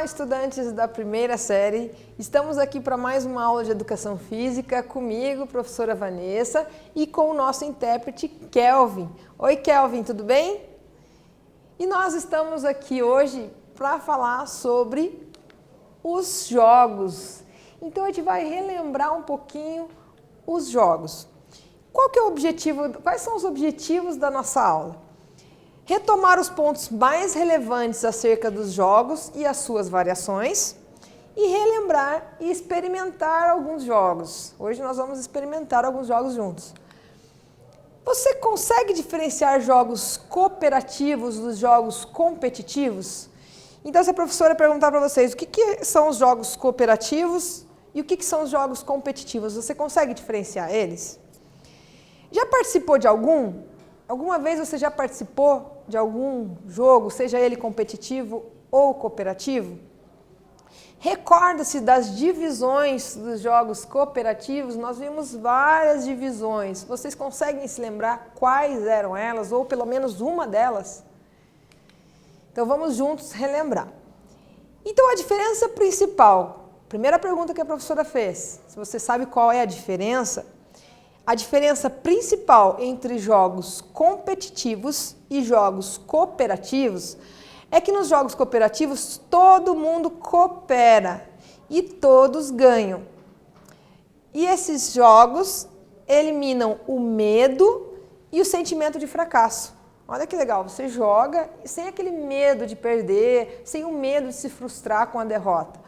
Olá, estudantes da primeira série. Estamos aqui para mais uma aula de Educação Física comigo, professora Vanessa, e com o nosso intérprete Kelvin. Oi, Kelvin, tudo bem? E nós estamos aqui hoje para falar sobre os jogos. Então a gente vai relembrar um pouquinho os jogos. Qual que é o objetivo? Quais são os objetivos da nossa aula? Retomar os pontos mais relevantes acerca dos jogos e as suas variações e relembrar e experimentar alguns jogos. Hoje nós vamos experimentar alguns jogos juntos. Você consegue diferenciar jogos cooperativos dos jogos competitivos? Então, se a professora perguntar para vocês o que são os jogos cooperativos e o que são os jogos competitivos, você consegue diferenciar eles? Já participou de algum? Alguma vez você já participou de algum jogo, seja ele competitivo ou cooperativo? Recorda-se das divisões dos jogos cooperativos, nós vimos várias divisões. Vocês conseguem se lembrar quais eram elas, ou pelo menos uma delas? Então vamos juntos relembrar. Então a diferença principal, primeira pergunta que a professora fez, se você sabe qual é a diferença principal entre jogos competitivos e jogos cooperativos é que nos jogos cooperativos todo mundo coopera e todos ganham. E esses jogos eliminam o medo e o sentimento de fracasso. Olha que legal, você joga sem aquele medo de perder, sem o medo de se frustrar com a derrota.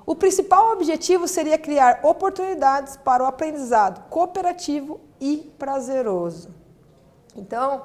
O principal objetivo seria criar oportunidades para o aprendizado cooperativo e prazeroso. Então,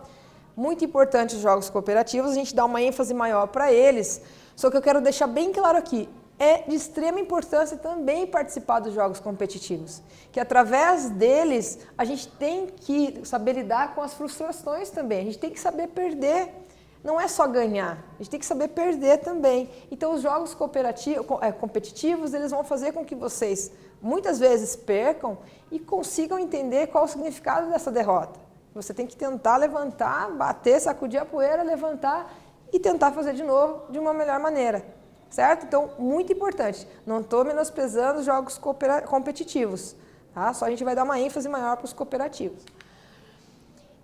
muito importante os jogos cooperativos, a gente dá uma ênfase maior para eles, só que eu quero deixar bem claro aqui, é de extrema importância também participar dos jogos competitivos, que através deles a gente tem que saber lidar com as frustrações também, a gente tem que saber perder. Não é só ganhar, a gente tem que saber perder também. Então, os jogos competitivos, eles vão fazer com que vocês, muitas vezes, percam e consigam entender qual o significado dessa derrota. Você tem que tentar levantar, bater, sacudir a poeira, levantar e tentar fazer de novo de uma melhor maneira, certo? Então, muito importante. Não estou menosprezando os jogos competitivos, tá? Só a gente vai dar uma ênfase maior para os cooperativos.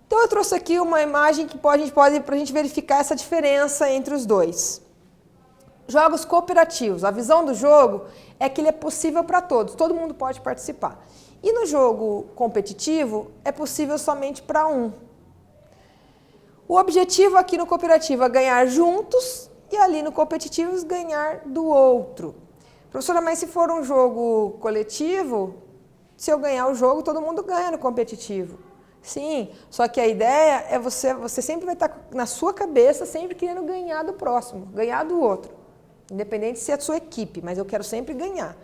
Então, eu trouxe aqui uma imagem que para a gente verificar essa diferença entre os dois. Jogos cooperativos. A visão do jogo é que ele é possível para todos, todo mundo pode participar. E no jogo competitivo, é possível somente para um. O objetivo aqui no cooperativo é ganhar juntos e ali no competitivo ganhar do outro. Professora, mas se for um jogo coletivo, se eu ganhar o jogo, todo mundo ganha no competitivo. Sim, só que a ideia é você sempre vai estar na sua cabeça, sempre querendo ganhar do próximo, ganhar do outro. Independente se é a sua equipe, mas eu quero sempre ganhar.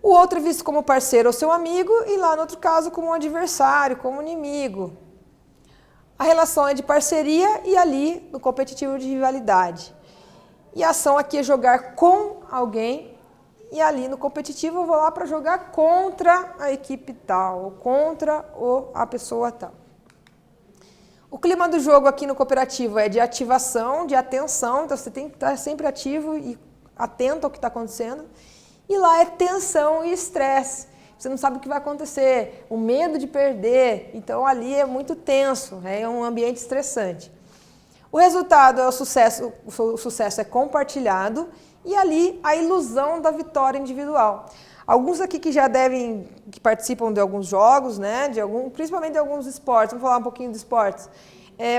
O outro é visto como parceiro ou seu amigo e lá no outro caso como um adversário, como inimigo. A relação é de parceria e ali no competitivo de rivalidade. E a ação aqui é jogar com alguém. E ali no competitivo eu vou lá para jogar contra a equipe tal, ou contra a pessoa tal. O clima do jogo aqui no cooperativo é de ativação, de atenção, então você tem que estar sempre ativo e atento ao que está acontecendo. E lá é tensão e estresse, você não sabe o que vai acontecer, o medo de perder, então ali é muito tenso, é um ambiente estressante. O resultado é o sucesso é compartilhado, e ali a ilusão da vitória individual. Alguns aqui que participam de alguns jogos, né, principalmente de alguns esportes, vamos falar um pouquinho de esportes.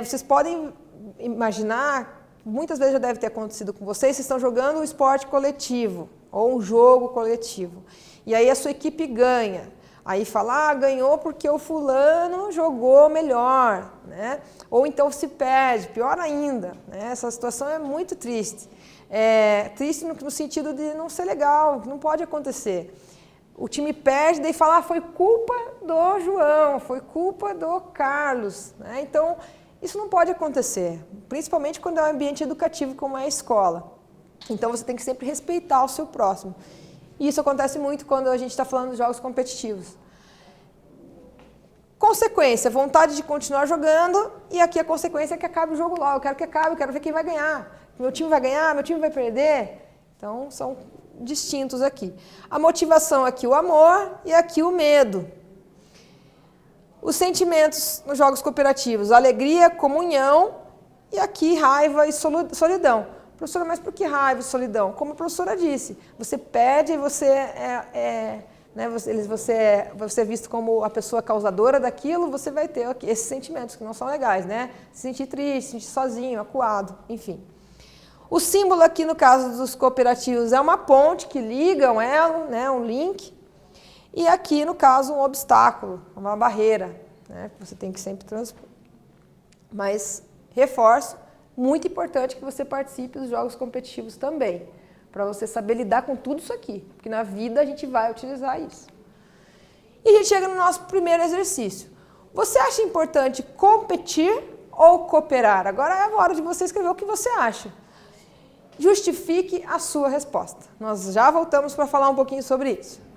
Vocês podem imaginar, muitas vezes já deve ter acontecido com vocês estão jogando um esporte coletivo, ou um jogo coletivo. E aí a sua equipe ganha. Aí fala, ganhou porque o fulano jogou melhor, né? Ou então se perde, pior ainda, né? Essa situação é muito triste. Triste no sentido de não ser legal, que não pode acontecer. O time perde, daí fala, foi culpa do João, foi culpa do Carlos, né? Então, isso não pode acontecer, principalmente quando é um ambiente educativo como é a escola. Então, você tem que sempre respeitar o seu próximo. E isso acontece muito quando a gente está falando de jogos competitivos. Consequência, vontade de continuar jogando, e aqui a consequência é que acabe o jogo logo. Eu quero que acabe, eu quero ver quem vai ganhar. Meu time vai ganhar, meu time vai perder. Então, são distintos aqui. A motivação aqui, o amor, e aqui o medo. Os sentimentos nos jogos cooperativos, alegria, comunhão, e aqui raiva e solidão. Professora, mas por que raiva e solidão? Como a professora disse, você perde e você você é visto como a pessoa causadora daquilo, você vai ter esses sentimentos que não são legais, né? Se sentir triste, se sentir sozinho, acuado, enfim. O símbolo aqui no caso dos cooperativos é uma ponte que liga um elo, né, um link, e aqui no caso um obstáculo, uma barreira, né, que você tem que sempre transpor. Mas reforço, muito importante que você participe dos jogos competitivos também, para você saber lidar com tudo isso aqui, porque na vida a gente vai utilizar isso. E a gente chega no nosso primeiro exercício. Você acha importante competir ou cooperar? Agora é a hora de você escrever o que você acha. Justifique a sua resposta. Nós já voltamos para falar um pouquinho sobre isso.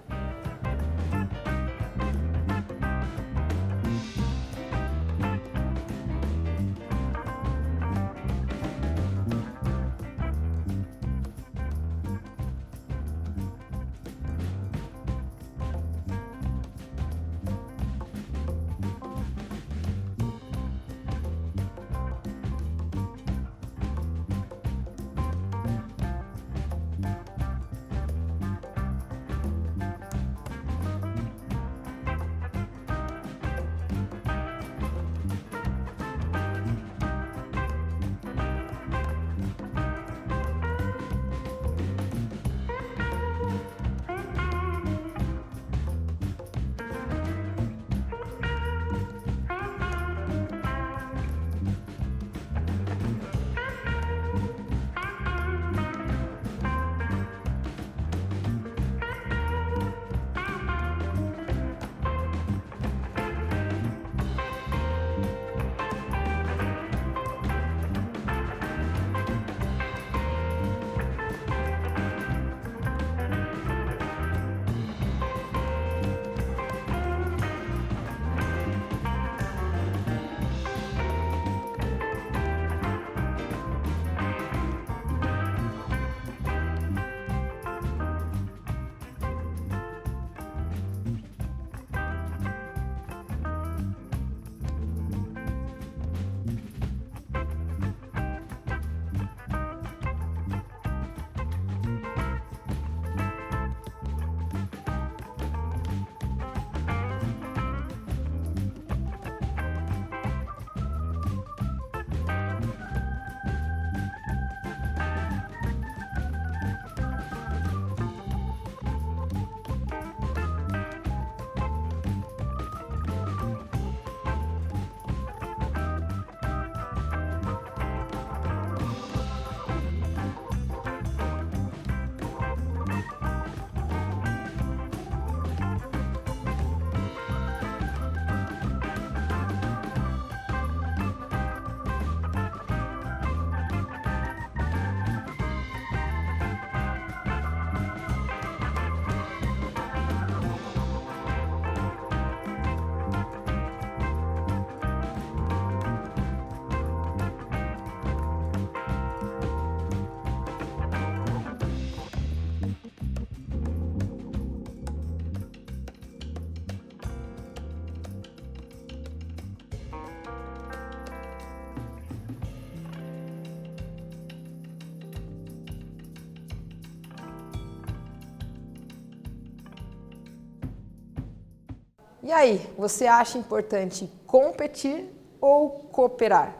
E aí, você acha importante competir ou cooperar?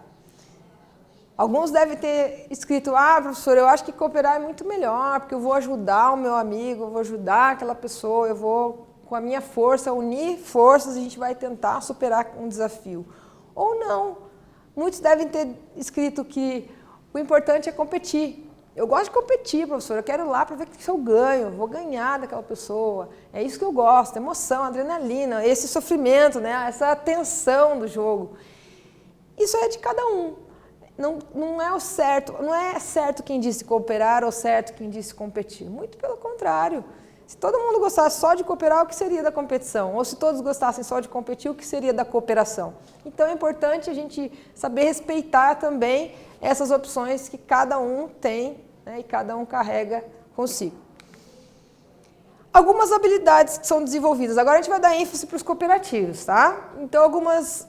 Alguns devem ter escrito, professor, eu acho que cooperar é muito melhor, porque eu vou ajudar o meu amigo, eu vou ajudar aquela pessoa, eu vou, com a minha força, unir forças e a gente vai tentar superar um desafio. Ou não. Muitos devem ter escrito que o importante é competir. Eu gosto de competir, professor, eu quero ir lá para ver se eu ganho, eu vou ganhar daquela pessoa. É isso que eu gosto, emoção, adrenalina, esse sofrimento, né? Essa tensão do jogo. Isso é de cada um. Não é o certo, não é certo quem disse cooperar ou certo quem disse competir. Muito pelo contrário. Se todo mundo gostasse só de cooperar, o que seria da competição? Ou se todos gostassem só de competir, o que seria da cooperação? Então é importante a gente saber respeitar também essas opções que cada um tem, né, e cada um carrega consigo. Algumas habilidades que são desenvolvidas. Agora a gente vai dar ênfase para os cooperativos, tá? Então algumas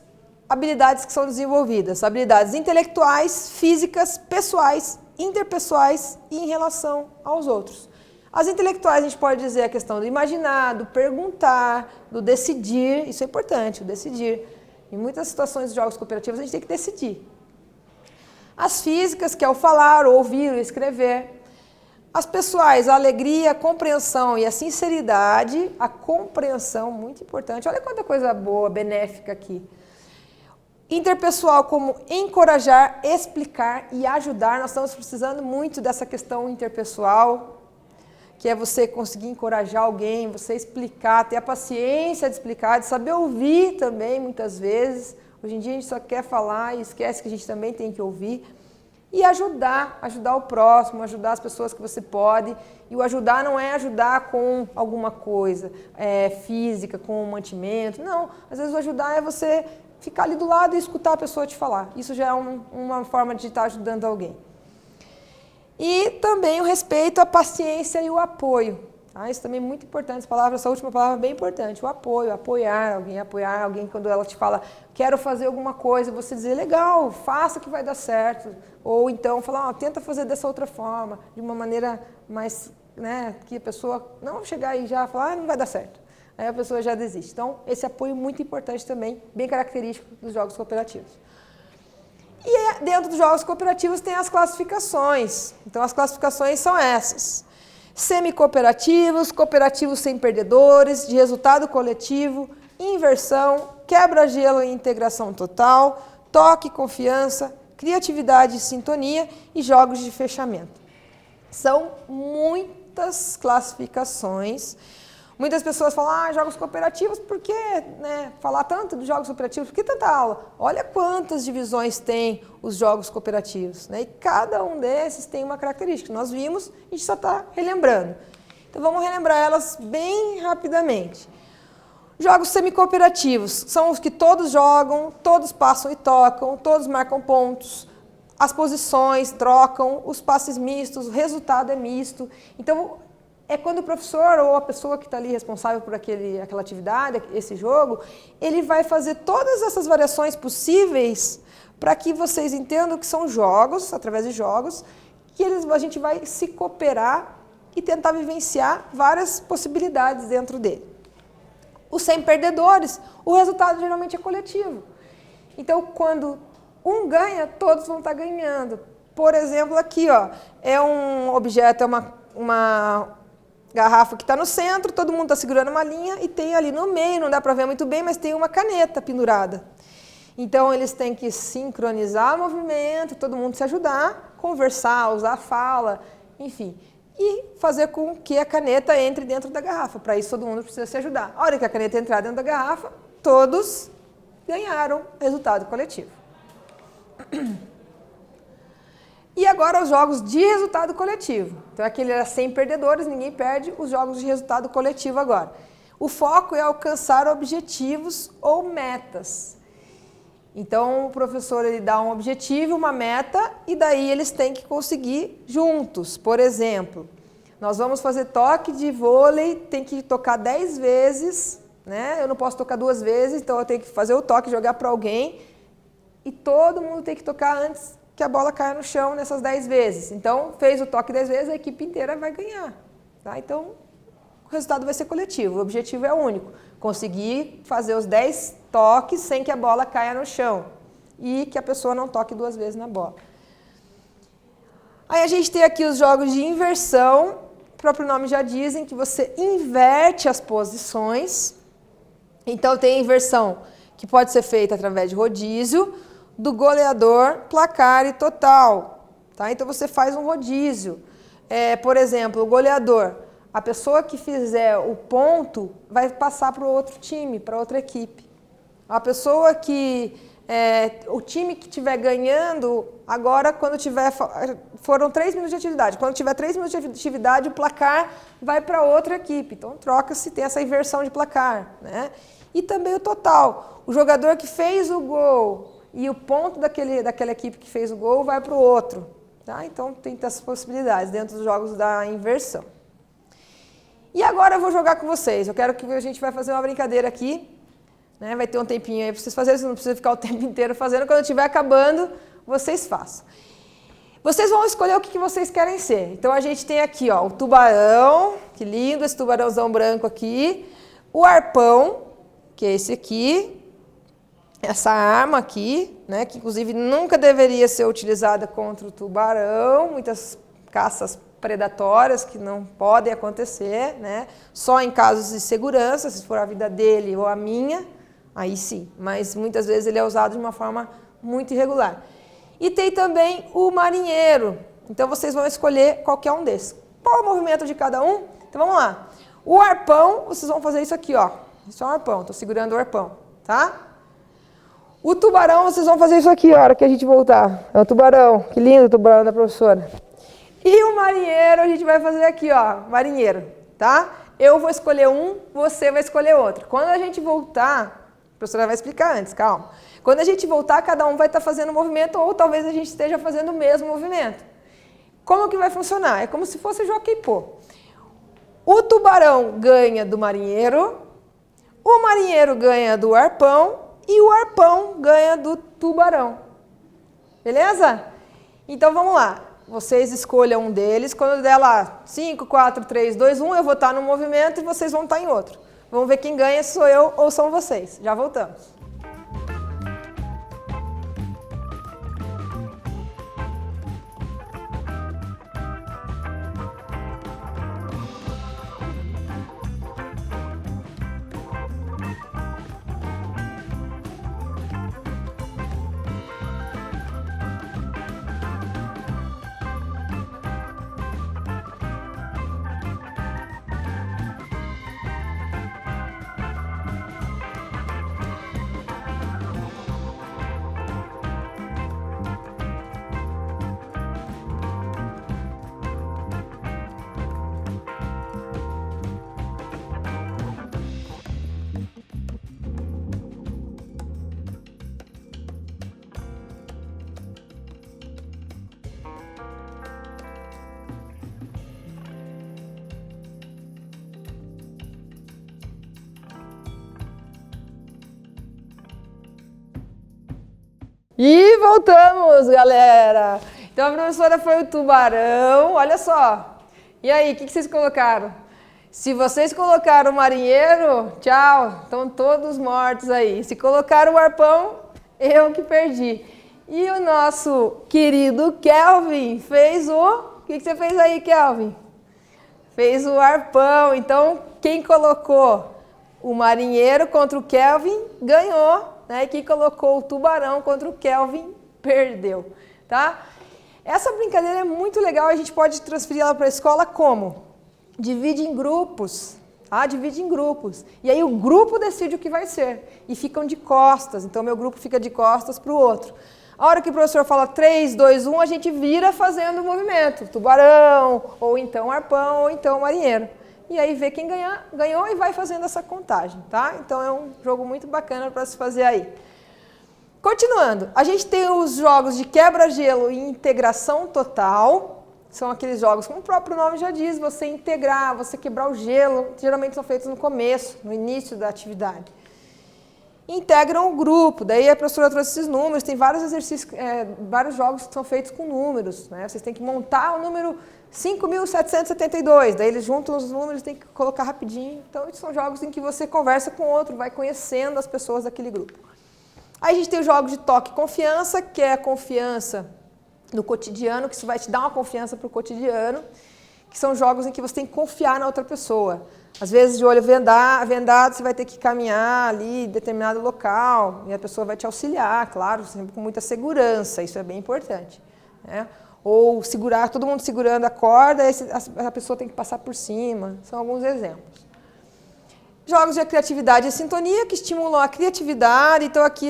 habilidades que são desenvolvidas. Habilidades intelectuais, físicas, pessoais, interpessoais e em relação aos outros. As intelectuais a gente pode dizer a questão do imaginar, do perguntar, do decidir. Isso é importante, o decidir. Em muitas situações de jogos cooperativos a gente tem que decidir. As físicas, que é o falar, o ouvir, o escrever. As pessoais, a alegria, a compreensão e a sinceridade. A compreensão, muito importante. Olha quanta coisa boa, benéfica aqui. Interpessoal, como encorajar, explicar e ajudar. Nós estamos precisando muito dessa questão interpessoal, que é você conseguir encorajar alguém, você explicar, ter a paciência de explicar, de saber ouvir também, muitas vezes. Hoje em dia a gente só quer falar e esquece que a gente também tem que ouvir. E ajudar o próximo, ajudar as pessoas que você pode. E o ajudar não é ajudar com alguma coisa física, com um mantimento. Não, às vezes o ajudar é você ficar ali do lado e escutar a pessoa te falar. Isso já é uma forma de estar ajudando alguém. E também o respeito, a paciência e o apoio. Isso também é muito importante, essa última palavra é bem importante. O apoio, apoiar alguém quando ela te fala, quero fazer alguma coisa, você dizer, legal, faça que vai dar certo. Ou então falar, tenta fazer dessa outra forma, de uma maneira mais, né, que a pessoa não chegar e já falar, não vai dar certo. Aí a pessoa já desiste. Então, esse apoio é muito importante também, bem característico dos jogos cooperativos. E dentro dos jogos cooperativos tem as classificações. Então, as classificações são essas. Semi-cooperativos, cooperativos sem perdedores, de resultado coletivo, inversão, quebra-gelo e integração total, toque e confiança, criatividade e sintonia e jogos de fechamento. São muitas classificações. Muitas pessoas falam, jogos cooperativos, por que falar tanto dos jogos cooperativos? Por que tanta aula? Olha quantas divisões tem os jogos cooperativos, né? E cada um desses tem uma característica. Nós vimos, a gente só está relembrando. Então vamos relembrar elas bem rapidamente. Jogos semi-cooperativos são os que todos jogam, todos passam e tocam, todos marcam pontos, as posições trocam, os passes mistos, o resultado é misto. Então, é quando o professor ou a pessoa que está ali responsável por aquela atividade, esse jogo, ele vai fazer todas essas variações possíveis para que vocês entendam que são jogos, através de jogos, que a gente vai se cooperar e tentar vivenciar várias possibilidades dentro dele. Os sem perdedores, o resultado geralmente é coletivo. Então, quando um ganha, todos vão estar ganhando. Por exemplo, aqui, é um objeto, é uma garrafa que está no centro, todo mundo está segurando uma linha e tem ali no meio, não dá para ver muito bem, mas tem uma caneta pendurada. Então, eles têm que sincronizar o movimento, todo mundo se ajudar, conversar, usar fala, enfim, e fazer com que a caneta entre dentro da garrafa. Para isso, todo mundo precisa se ajudar. A hora que a caneta entrar dentro da garrafa, todos ganharam resultado coletivo. E agora os jogos de resultado coletivo. Então aquele era sem perdedores, ninguém perde, os jogos de resultado coletivo agora. O foco é alcançar objetivos ou metas. Então o professor ele dá um objetivo, uma meta, e daí eles têm que conseguir juntos. Por exemplo, nós vamos fazer toque de vôlei, tem que tocar 10 vezes, né? Eu não posso tocar 2 vezes, então eu tenho que fazer o toque, jogar para alguém, e todo mundo tem que tocar antes que a bola caia no chão nessas 10 vezes. Então, fez o toque 10 vezes, a equipe inteira vai ganhar. Tá? Então, o resultado vai ser coletivo. O objetivo é único. Conseguir fazer os 10 toques sem que a bola caia no chão. E que a pessoa não toque 2 vezes na bola. Aí a gente tem aqui os jogos de inversão. O próprio nome já dizem que você inverte as posições. Então, tem a inversão que pode ser feita através de rodízio, do goleador, placar e total. Tá? Então, você faz um rodízio. Por exemplo, o goleador, a pessoa que fizer o ponto vai passar para o outro time, para outra equipe. A pessoa que o time que estiver ganhando, agora quando tiver, foram 3 minutos de atividade, quando tiver 3 minutos de atividade, o placar vai para outra equipe, então troca-se, tem essa inversão de placar, né? E também o total, o jogador que fez o gol e o ponto daquela equipe que fez o gol vai para o outro, tá? Então tem essas possibilidades dentro dos jogos da inversão. E agora eu vou jogar com vocês, eu quero que a gente vai fazer uma brincadeira aqui, né? Vai ter um tempinho aí para vocês fazerem, vocês não precisam ficar o tempo inteiro fazendo, quando estiver acabando, vocês façam. Vocês vão escolher o que vocês querem ser. Então a gente tem aqui, ó, o tubarão, que lindo esse tubarãozão branco aqui, o arpão, que é esse aqui, essa arma aqui, né, que inclusive nunca deveria ser utilizada contra o tubarão, muitas caças predatórias que não podem acontecer, né, só em casos de segurança, se for a vida dele ou a minha, aí sim, mas muitas vezes ele é usado de uma forma muito irregular. E tem também o marinheiro, então vocês vão escolher qualquer um desses. Qual é o movimento de cada um? Então vamos lá. O arpão, vocês vão fazer isso aqui, ó. Isso é um arpão, estou segurando o arpão, tá? O tubarão, vocês vão fazer isso aqui, a hora que a gente voltar. É o tubarão, que lindo o tubarão da professora. E o marinheiro, a gente vai fazer aqui, ó, marinheiro, tá? Eu vou escolher um, você vai escolher outro. Quando a gente voltar, a professora vai explicar antes, calma. Quando a gente voltar, cada um vai estar fazendo um movimento ou talvez a gente esteja fazendo o mesmo movimento. Como que vai funcionar? É como se fosse jockey-pô. O tubarão ganha do marinheiro, o marinheiro ganha do arpão e o arpão ganha do tubarão. Beleza? Então vamos lá. Vocês escolham um deles. Quando der lá 5, 4, 3, 2, 1, eu vou estar num movimento e vocês vão estar em outro. Vamos ver quem ganha, se sou eu ou são vocês. Já voltamos. E voltamos, galera! Então a professora foi o tubarão, olha só. E aí, o que vocês colocaram? Se vocês colocaram o marinheiro, tchau, estão todos mortos aí. Se colocaram o arpão, eu que perdi. E o nosso querido Kelvin fez o... O que você fez aí, Kelvin? Fez o arpão. Então, quem colocou o marinheiro contra o Kelvin ganhou. Né? E quem colocou o tubarão contra o Kelvin perdeu, tá? Essa brincadeira é muito legal, a gente pode transferir ela para a escola como? Divide em grupos, tá? Divide em grupos. E aí o grupo decide o que vai ser. E ficam de costas, então meu grupo fica de costas para o outro. A hora que o professor fala 3, 2, 1, a gente vira fazendo o movimento. Tubarão, ou então arpão, ou então marinheiro. E aí vê quem ganhou e vai fazendo essa contagem, tá? Então é um jogo muito bacana para se fazer aí. Continuando, a gente tem os jogos de quebra-gelo e integração total. São aqueles jogos, como o próprio nome já diz, você integrar, você quebrar o gelo. Geralmente são feitos no começo, no início da atividade. Integram o grupo, daí a professora trouxe esses números, tem vários exercícios, vários jogos que são feitos com números, né? Vocês têm que montar o número 5.772, daí eles juntam os números, tem que colocar rapidinho. Então, são jogos em que você conversa com o outro, vai conhecendo as pessoas daquele grupo. Aí a gente tem os jogos de toque e confiança, que é a confiança no cotidiano, que isso vai te dar uma confiança para o cotidiano, que são jogos em que você tem que confiar na outra pessoa. Às vezes, de olho vendado, você vai ter que caminhar ali em determinado local, e a pessoa vai te auxiliar, claro, sempre com muita segurança, isso é bem importante, né? Ou segurar, todo mundo segurando a corda, a pessoa tem que passar por cima. São alguns exemplos. Jogos de criatividade e sintonia, que estimulam a criatividade. Então, aqui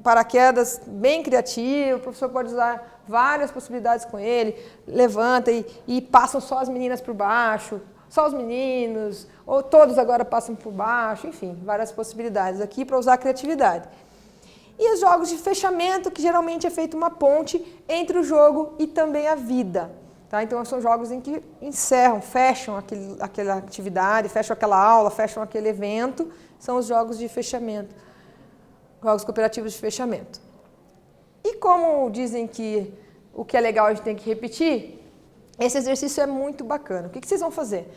paraquedas bem criativo, o professor pode usar várias possibilidades com ele, levanta e passam só as meninas por baixo, só os meninos, ou todos agora passam por baixo, enfim, várias possibilidades aqui para usar a criatividade. E os jogos de fechamento, que geralmente é feita uma ponte entre o jogo e também a vida. Tá? Então, são jogos em que encerram, fecham aquela atividade, fecham aquela aula, fecham aquele evento, são os jogos de fechamento, jogos cooperativos de fechamento. E como dizem que o que é legal a gente tem que repetir, esse exercício é muito bacana. O que vocês vão fazer?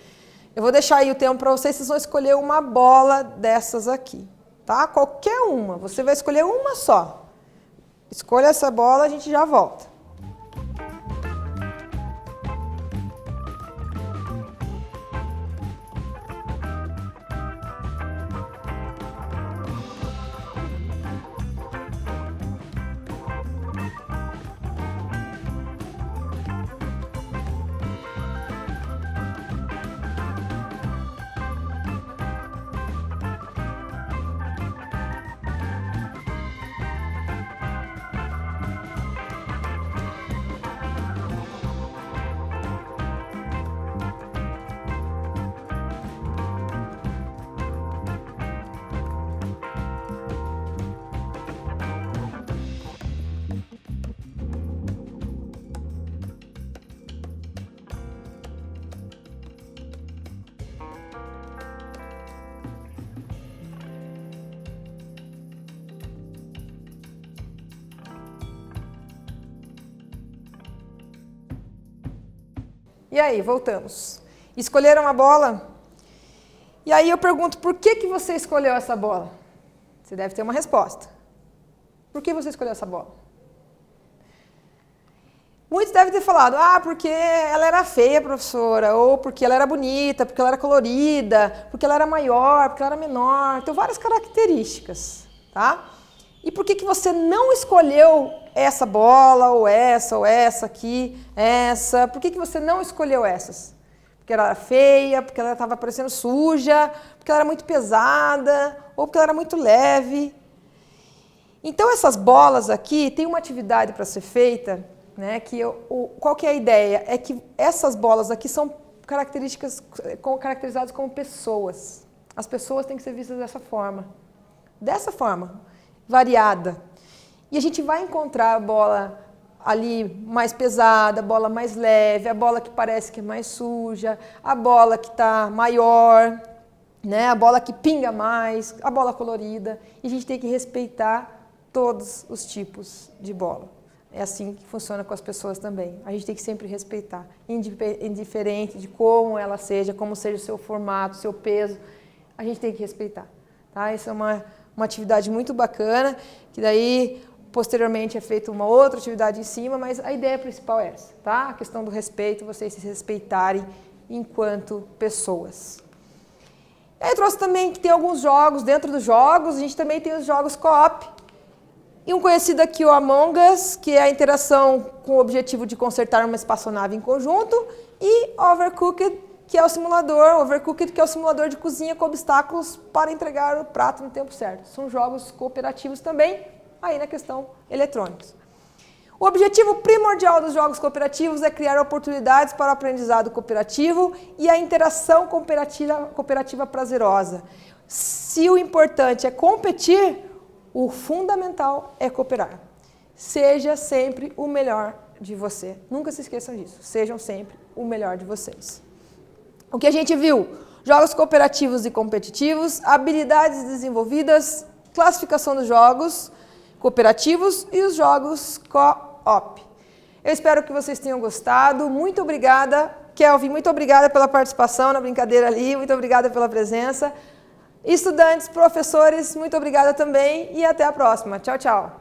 Eu vou deixar aí o tempo para vocês vão escolher uma bola dessas aqui. Tá? Qualquer uma, você vai escolher uma só. Escolha essa bola, a gente já volta. E aí, voltamos. Escolheram a bola? E aí eu pergunto, por que você escolheu essa bola? Você deve ter uma resposta. Por que você escolheu essa bola? Muitos devem ter falado, porque ela era feia, professora, ou porque ela era bonita, porque ela era colorida, porque ela era maior, porque ela era menor. Então, várias características, tá? E por que você não escolheu essa bola, ou essa aqui, essa? Por que você não escolheu essas? Porque ela era feia, porque ela estava parecendo suja, porque ela era muito pesada, ou porque ela era muito leve. Então, essas bolas aqui, tem uma atividade para ser feita, né, qual que é a ideia? É que essas bolas aqui são caracterizadas como pessoas. As pessoas têm que ser vistas dessa forma, variada. E a gente vai encontrar a bola ali mais pesada, a bola mais leve, a bola que parece que é mais suja, a bola que está maior, né, a bola que pinga mais, a bola colorida. E a gente tem que respeitar todos os tipos de bola. É assim que funciona com as pessoas também. A gente tem que sempre respeitar, indiferente de como ela seja, como seja o seu formato, o seu peso, a gente tem que respeitar. Tá? Essa é uma atividade muito bacana, que daí, posteriormente, é feita uma outra atividade em cima, mas a ideia principal é essa, tá? A questão do respeito, vocês se respeitarem enquanto pessoas. E aí eu trouxe também que tem alguns jogos, dentro dos jogos, a gente também tem os jogos co-op. E um conhecido aqui, o Among Us, que é a interação com o objetivo de consertar uma espaçonave em conjunto, e Overcooked, que é o simulador de cozinha com obstáculos para entregar o prato no tempo certo. São jogos cooperativos também, aí na questão eletrônicos. O objetivo primordial dos jogos cooperativos é criar oportunidades para o aprendizado cooperativo e a interação cooperativa prazerosa. Se o importante é competir, o fundamental é cooperar. Seja sempre o melhor de você. Nunca se esqueçam disso. Sejam sempre o melhor de vocês. O que a gente viu? Jogos cooperativos e competitivos, habilidades desenvolvidas, classificação dos jogos cooperativos e os jogos co-op. Eu espero que vocês tenham gostado. Muito obrigada, Kelvin. Muito obrigada pela participação na brincadeira ali. Muito obrigada pela presença. Estudantes, professores, muito obrigada também e até a próxima. Tchau, tchau.